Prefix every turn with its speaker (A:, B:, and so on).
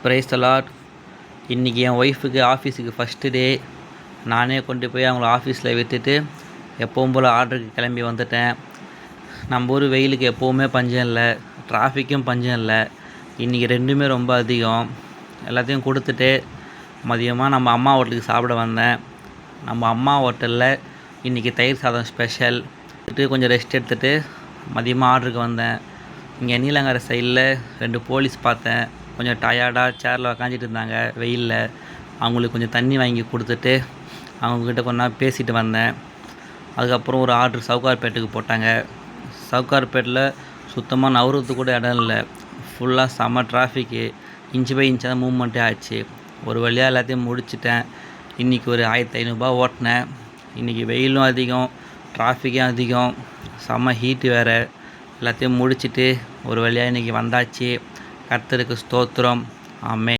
A: Praise the Lord. இன்றைக்கி என் ஒய்ஃபுக்கு ஆஃபீஸுக்கு ஃபஸ்ட்டு டே. நானே கொண்டு போய் அவங்கள ஆஃபீஸில் விட்டுட்டு எப்பவும் போல் ஆர்டருக்கு கிளம்பி வந்துட்டேன். நம்ம ஊர் வெயிலுக்கு எப்போவுமே பஞ்சம் இல்லை, டிராஃபிக்கும் பஞ்சம் இல்லை. இன்றைக்கி ரெண்டுமே ரொம்ப அதிகம். எல்லாத்தையும் கொடுத்துட்டு மதியமாக நம்ம அம்மா ஹோட்டலுக்கு சாப்பிட வந்தேன். நம்ம அம்மா ஹோட்டலில் இன்றைக்கி தயிர் சாதம் ஸ்பெஷல். கொஞ்சம் ரெஸ்ட் எடுத்துகிட்டு மதியமாக ஆர்டருக்கு வந்தேன். இங்கே நீலங்கரை சைடில் 2 போலீஸ் பார்த்தேன். கொஞ்சம் டயர்டாக சேரில் உக்காந்துட்டு இருந்தாங்க வெயிலில். அவங்களுக்கு கொஞ்சம் தண்ணி வாங்கி கொடுத்துட்டு அவங்கக்கிட்ட கொஞ்ச நேரம் பேசிட்டு வந்தேன். அதுக்கப்புறம் ஒரு ஆர்டர் சவுகார்பேட்டுக்கு போட்டாங்க. சவுகார்பேட்டில் சுத்தமாக நவுறதுக்கு கூட இடம் இல்லை. ஃபுல்லாக செம்ம டிராஃபிக்கு. இன்ச்சு பை இன்ச்சாக தான் மூவ்மெண்ட்டே ஆச்சு. ஒரு வழியாக எல்லாத்தையும் முடிச்சிட்டேன். இன்றைக்கி ஒரு 1500 ஓட்டினேன். இன்றைக்கி வெயிலும் அதிகம், டிராஃபிக்கும் அதிகம், செம்ம ஹீட்டு வேறு. எல்லாத்தையும் முடிச்சுட்டு ஒரு வழியாக இன்றைக்கி வந்தாச்சு. கர்த்தருக்கு ஸ்தோத்திரம். ஆமென்.